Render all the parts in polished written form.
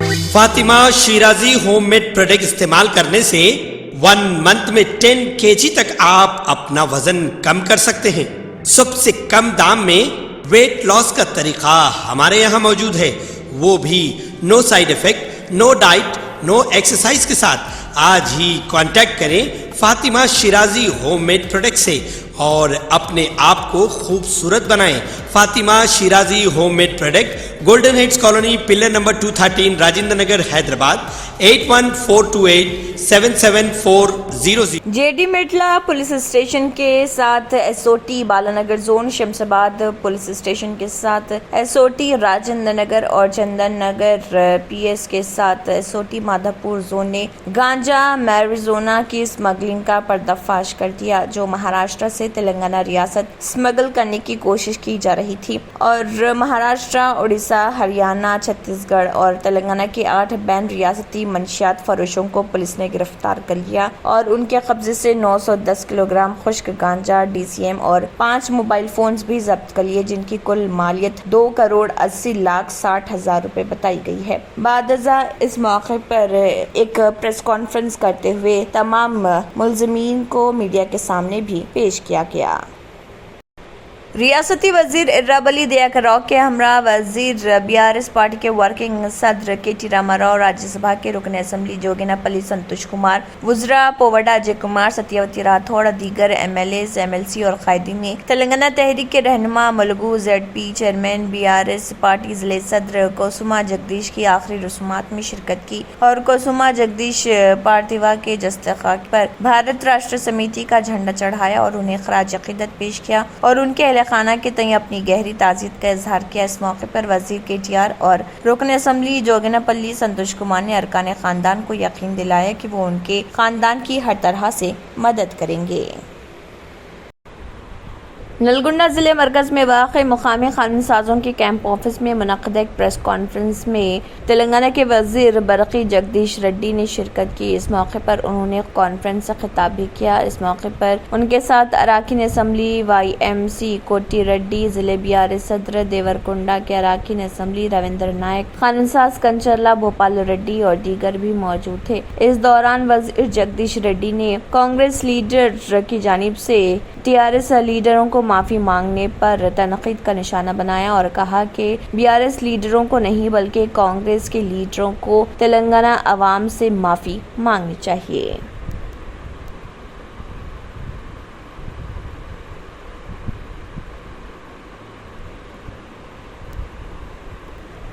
Fatima Shirazi home made product استعمال کرنے سے 1 منتھ میں 10 kg تک آپ اپنا وزن کم کر سکتے ہیں۔ سب سے کم دام میں ویٹ لاس کا طریقہ ہمارے یہاں موجود ہے، وہ بھی no side effect, no diet, no exercise کے ساتھ۔ آج ہی کانٹیکٹ کریں Fatima Shirazi home made product سے اور اپنے آپ کو خوبصورت بنائیں۔ Fatima Shirazi home made product, golden heights colony, pillar number 213، Rajendra Nagar, Hyderabad, 8142877400۔ Jeedimetla police station کے ساتھ S O T Balanagar zone, Shamshabad police station کے ساتھ S O T Rajendra Nagar اور چندن نگر پی ایس کے ساتھ ایس او ٹی مادھا پور زون نے گانجا میریجونا کی اسمگلنگ کا پردہ فاش کر دیا، جو مہاراشٹر سے تلنگانہ ریاست اسمگل کرنے کی کوشش کی جا رہی تھی، اور مہاراشٹر، اڑیسہ، ہریانہ، چھتیس گڑھ اور تلنگانہ کے 8 بین ریاستی منشیات فروشوں کو پولیس نے گرفتار کر لیا اور ان کے قبضے سے 910 کلو گرام خشک گانجا، ڈی سی ایم اور 5 موبائل فونز بھی ضبط کر لیے، جن کی کل مالیت 2,80,60,000 روپے بتائی گئی ہے۔ بعد ازاں اس موقع پر ایک پریس کانفرنس کرتے ہوئے تمام ملزمین کو میڈیا کے سامنے بھی پیش کیا گیا۔ ریاستی وزیر ارابلی دیاکر راؤ کے ہمراہ وزیر بی آر ایس پارٹی کے ورکنگ صدر کے ٹی راما راؤ، راجیہ سبھا کے رکن اسمبلی جوگینا پلی سنتوش کمار، وزراء پووڈا اجے کمار، ستیاوتی راتھوڑ، دیگر M L As, M L C اور قائدین نے تلنگانہ تحریک کے رہنما Mulugu Z P chairman, B R S party ضلع صدر کوسوما جگدیش کی آخری رسومات میں شرکت کی اور کوسوما جگدیش پارتھیوا کے جسد خاک پر بھارت راشٹر سمیتی کا جھنڈا چڑھایا اور انہیں خراج عقیدت پیش کیا اور ان کے اہل خانہ کے تئیں اپنی گہری تعزیت کا اظہار کیا۔ اس موقع پر وزیر کے ٹی آر اور رکن اسمبلی جوگینا پلی سنتوش کمار نے ارکان خاندان کو یقین دلایا کہ وہ ان کے خاندان کی ہر طرح سے مدد کریں گے۔ نلگنڈا ضلع مرکز میں واقع مقامی قانون سازوں کے کیمپ آفس میں منعقد ایک پریس کانفرنس میں تلنگانہ کے وزیر برقی جگدیش ریڈی نے شرکت کی۔ اس موقع پر انہوں نے کانفرنس سے خطاب بھی کیا۔ اس موقع پر ان کے ساتھ اراکین اسمبلی Y M C Koti Reddy, ضلع بی آر ایس صدر دیورکنڈا کے اراکین اسمبلی رویندر نائک، قانون ساز کنچرلا بھوپال ریڈی اور دیگر بھی موجود تھے۔ اس دوران وزیر جگدیش ریڈی نے کانگریس لیڈر کی جانب سے ٹی آر ایس لیڈروں کو معافی مانگنے پر تنقید کا نشانہ بنایا اور کہا کہ بی آر ایس لیڈروں کو نہیں بلکہ کانگریس کے لیڈروں کو تلنگانہ عوام سے معافی مانگنی چاہیے۔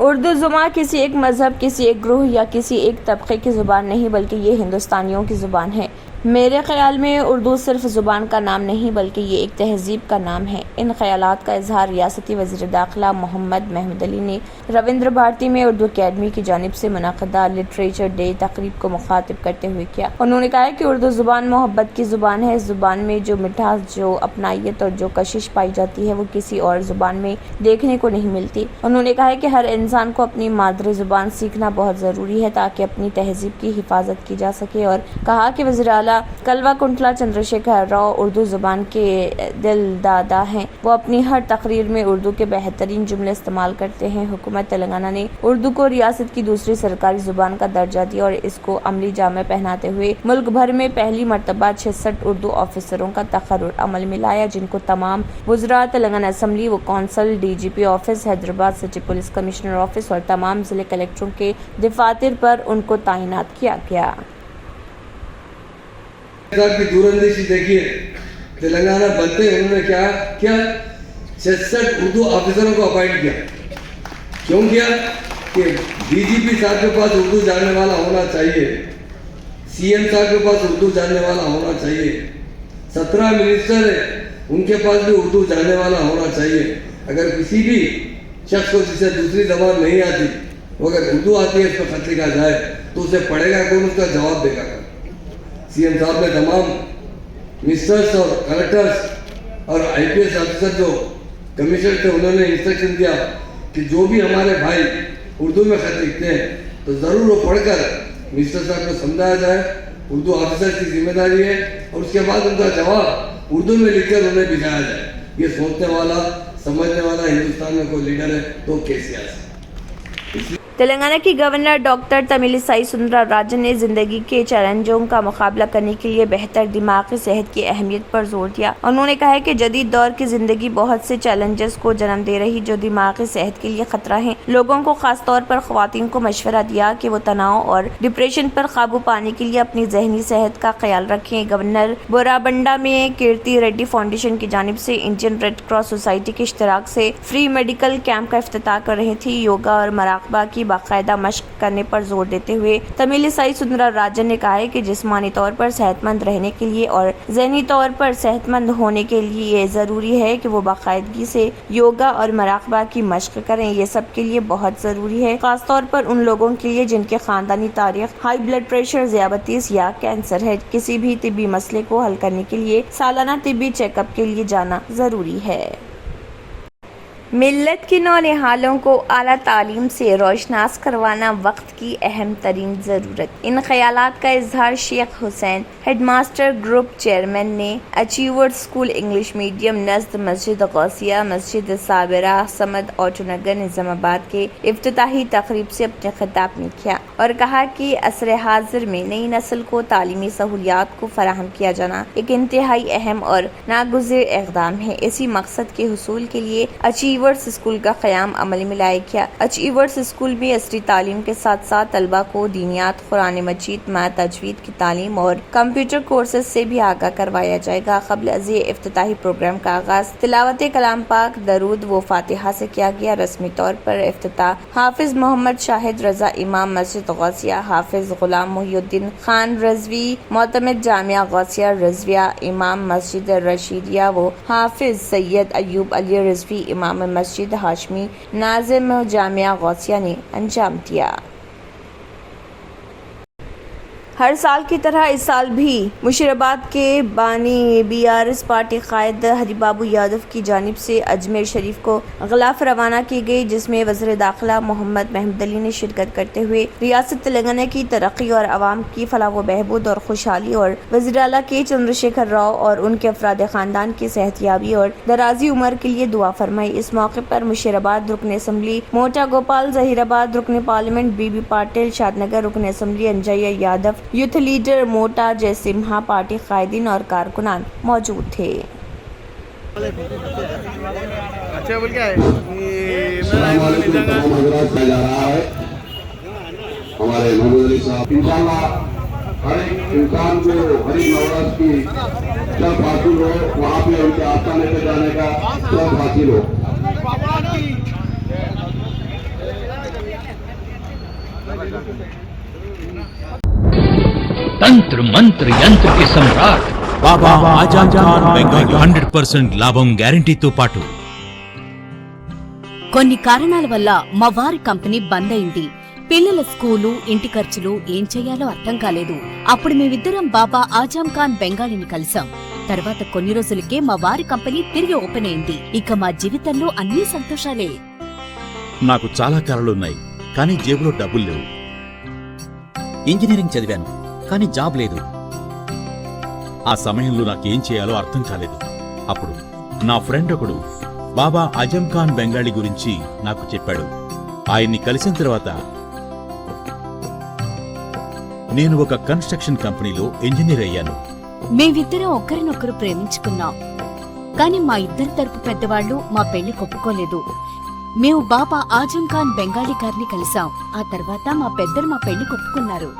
اردو زبان کسی ایک مذہب، کسی ایک گروہ یا کسی ایک طبقے کی زبان نہیں بلکہ یہ ہندوستانیوں کی زبان ہے۔ میرے خیال میں اردو صرف زبان کا نام نہیں بلکہ یہ ایک تہذیب کا نام ہے۔ ان خیالات کا اظہار ریاستی وزیر داخلہ محمد محمود علی نے رویندر بھارتی میں اردو اکیڈمی کی جانب سے منعقدہ لٹریچر ڈے تقریب کو مخاطب کرتے ہوئے کیا۔ انہوں نے کہا کہ اردو زبان محبت کی زبان ہے۔ اس زبان میں جو مٹھاس، جو اپنائیت اور جو کشش پائی جاتی ہے وہ کسی اور زبان میں دیکھنے کو نہیں ملتی۔ انہوں نے کہا کہ ہر انسان کو اپنی مادری زبان سیکھنا بہت ضروری ہے تاکہ اپنی تہذیب کی حفاظت کی جا سکے، اور کہا کہ وزیر اعلیٰ کلوا کنٹلا چندر شیکھر راؤ اردو زبان کے دل دادا ہیں۔ وہ اپنی ہر تقریر میں اردو کے بہترین جملے استعمال کرتے ہیں۔ حکومت تلنگانہ نے اردو کو ریاست کی دوسری سرکاری زبان کا درجہ دیا اور اس کو عملی جامہ پہناتے ہوئے ملک بھر میں پہلی مرتبہ 66 اردو آفیسروں کا تقرر عمل میں لایا، جن کو تمام وزراء، تلنگانہ اسمبلی و council, D G P office Hyderabad, city police commissioner office اور تمام ضلع کلکٹروں کے دفاتر پر ان کو تعینات کیا گیا۔ صاحب کی دور اندیشی دیکھیے، تلنگانہ بنتے انہوں نے کیا 66 اردو آفیسروں کو اپائنٹ کیا۔ کیوں کیا؟ کہ ڈی جی پی صاحب کے پاس اردو جاننے والا ہونا چاہیے، سی ایم صاحب کے پاس اردو جاننے والا ہونا چاہیے، 17 منسٹر ہیں ان کے پاس بھی اردو جاننے والا ہونا چاہیے۔ اگر کسی بھی شخص کو جسے دوسری زبان نہیں آتی، وہ اگر اردو آتی ہے اس پہ خط لکھا جائے تو اسے پڑھے گا کون، اس کا جواب دے گا۔ سی ایم صاحب نے تمام منسٹرس اور کلکٹرس اور آئی پی ایس آفیسر جو کمشنر تھے انہوں نے انسٹرکشن دیا کہ جو بھی ہمارے بھائی اردو میں خط لکھتے ہیں تو ضرور وہ پڑھ کر منسٹر صاحب کو سمجھایا جائے۔ اردو آفیسر کی ذمہ داری ہے اور اس کے بعد ان کا جواب اردو میں لکھ کر انہیں بھیجایا جائے۔ یہ سوچنے والا، سمجھنے والا ہندوستان میں کوئی لیڈر ہے تو کے سی آر۔ تلنگانہ کی گورنر ڈاکٹر تمیلیسائی سندرراجن نے زندگی کے چیلنجوں کا مقابلہ کرنے کے لیے بہتر دماغی صحت کی اہمیت پر زور دیا. انہوں نے کہا کہ جدید دور کی زندگی بہت سے چیلنجز کو جنم دے رہی جو دماغی صحت کے لیے خطرہ ہیں. لوگوں کو خاص طور پر خواتین کو مشورہ دیا کہ وہ تناؤ اور ڈپریشن پر قابو پانے کے لیے اپنی ذہنی صحت کا خیال رکھیں. گورنر بورابنڈا میں کیرتی ریڈی فاؤنڈیشن کی جانب سے انڈین ریڈ کراس سوسائٹی کے اشتراک سے فری میڈیکل کیمپ کا افتتاح کر رہی تھی. یوگا اور مراقبہ کی باقاعدہ مشق کرنے پر زور دیتے ہوئے تمیلیسائی سندرراجن نے کہا ہے کہ جسمانی طور پر صحت مند رہنے کے لیے اور ذہنی طور پر صحت مند ہونے کے لیے یہ ضروری ہے کہ وہ باقاعدگی سے یوگا اور مراقبہ کی مشق کریں. یہ سب کے لیے بہت ضروری ہے, خاص طور پر ان لوگوں کے لیے جن کے خاندانی تاریخ ہائی بلڈ پریشر, ذیابیطس یا کینسر ہے. کسی بھی طبی مسئلے کو حل کرنے کے لیے سالانہ طبی چیک اپ کے لیے جانا ضروری ہے. ملت کے نونہالوں کو اعلیٰ تعلیم سے روشناس کروانا وقت کی اہم ترین ضرورت. ان خیالات کا اظہار شیخ حسین ہیڈ ماسٹر گروپ چیئرمین نے اچیورڈ اسکول انگلش میڈیم نزد مسجد غوثیہ مسجد صابرہ سمد آٹو نگر نظام آباد کے افتتاحی تقریب سے اپنے خطاب میں کیا اور کہا کہ عصر حاضر میں نئی نسل کو تعلیمی سہولیات کو فراہم کیا جانا ایک انتہائی اہم اور ناگزیر اقدام ہے. اسی مقصد کے حصول کے لیے اچیورڈ اسکول کا قیام عمل میں لایا گیا. اچیورڈ اسکول میں عصری تعلیم کے ساتھ ساتھ طلبہ کو دینیات, قرآن مجید, ماء تجوید کی تعلیم اور کمپیوٹر کورسز سے بھی آگاہ کروایا جائے گا. قبل از یہ افتتاحی پروگرام کا آغاز تلاوت کلام پاک, درود و فاتحہ سے کیا گیا. رسمی طور پر افتتاح حافظ محمد شاہد رضا امام مسجد غوثیہ, حافظ غلام محی الدین خان رضوی معتمد جامعہ غوثیہ رضویہ امام مسجد رشیدیہ و حافظ سید ایوب علی رضوی امام مسجد ہاشمی ناظم جامعہ غوثیہ نے انجام دیا. ہر سال کی طرح اس سال بھی مشیرآباد کے بانی BRS پارٹی قائد ہری بابو یادو کی جانب سے اجمیر شریف کو غلاف روانہ کی گئی, جس میں وزیر داخلہ محمد محمود علی نے شرکت کرتے ہوئے ریاست تلنگانہ کی ترقی اور عوام کی فلاح و بہبود اور خوشحالی اور وزیر اعلیٰ کے چندرشیکھر راؤ اور ان کے افراد خاندان کی صحت یابی اور درازی عمر کے لیے دعا فرمائی. اس موقع پر مشیرآباد رکن اسمبلی موٹا گوپال, ظہیر آباد رکن پارلیمنٹ بی پاٹل, شاد نگر رکن اسمبلی انجیہ یادو, یوتھ لیڈر موٹا جے سمہا, پارٹی قائدین اور کارکنان موجود تھے. ہمارے محمود علی صاحب انشاءاللہ ہر ایک انسان کو ہر ایک نوراز کی جب حاصل ہو وہاں پہ ان کے آستانے پہ جانے کا سب حاصل ہو. తంత్ర మంత్ర యంత్ర కి సమ్రాట్ బాబా ఆజం ఖాన్ బెంగాలీ 100% లాభం గ్యారంటీతో పాటు. కొన్ని కారణాల వల్ల మా వారి కంపెనీ బంద్ అయింది. పిల్లల స్కూలు, ఇంటి ఖర్చులు ఏం చెయ్యాలో అర్థం కాలేదు. అప్పుడు మేమిద్దరం బాబా ఆజం ఖాన్ బెంగాలీని కలిసాం. తర్వాత కొన్ని రోజులకే మా వారి కంపెనీ తిరిగి ఓపెన్ అయింది. ఇక మా జీవితంలో అన్ని సంతోషాలే. నాకు చాలా కలలున్నాయి, కానీ జేబులో డబ్బులు లేవు. ఇంజనీరింగ్ చదివాను, కానీ జాబ్ లేదు. ఆ సమయంలో నాకేం చేయాలో అర్థం కాలేదు. అప్పుడు నా ఫ్రెండ్ ఒకడు బాబా ఆజం ఖాన్ బెంగాలీ గురించి నాకు చెప్పాడు. ఆయన్ని కలిసిన తర్వాత నేను ఒక కన్స్ట్రక్షన్ కంపెనీలో ఇంజనీర్ అయ్యాను. మేమిద్దరం ఒకరినొకరు ప్రేమించుకున్నాం. కాని మా ఇద్దరి తరపు పెద్దవాళ్లు మా పెళ్లి ఒప్పుకోలేదు. మేము బాబా ఆజం ఖాన్ బెంగాలీ గారిని కలిసాం. ఆ తర్వాత మా పెద్దలు మా పెళ్లి ఒప్పుకున్నారు.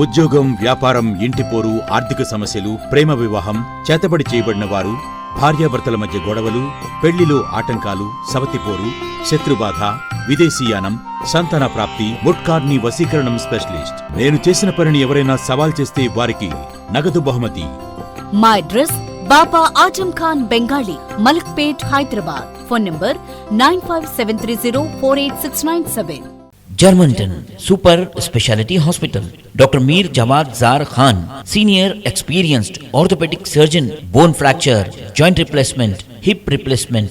ఉద్యోగం, వ్యాపారం, ఇంటిపోరు, ఆర్థిక సమస్యలు, ప్రేమ వివాహం, చేతబడి చేయబడిన వారు, భార్యాభర్తల మధ్య గొడవలు, పెళ్లిలో ఆటంకాలు, సవతిపోరు, శత్రుబాధ, విదేశీయానం, సంతాన ప్రాప్తి, ముట్కార్ని వశీకరణం స్పెషలిస్ట్. నేను చేసిన పనిని ఎవరైనా సవాల్ చేస్తే వారికి నగదు బహుమతి. మా address Baba Azam Khan Bengali, Malakpet, Hyderabad. Phone number 9573048697. Germantown Super Speciality Hospital. Dr. Mir Jawad Zar Khan, Senior Experienced Orthopedic Surgeon, Bone Fracture, Joint Replacement, Hip Replacement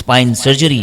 Spine Surgery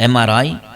MRI,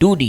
2D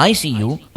ICU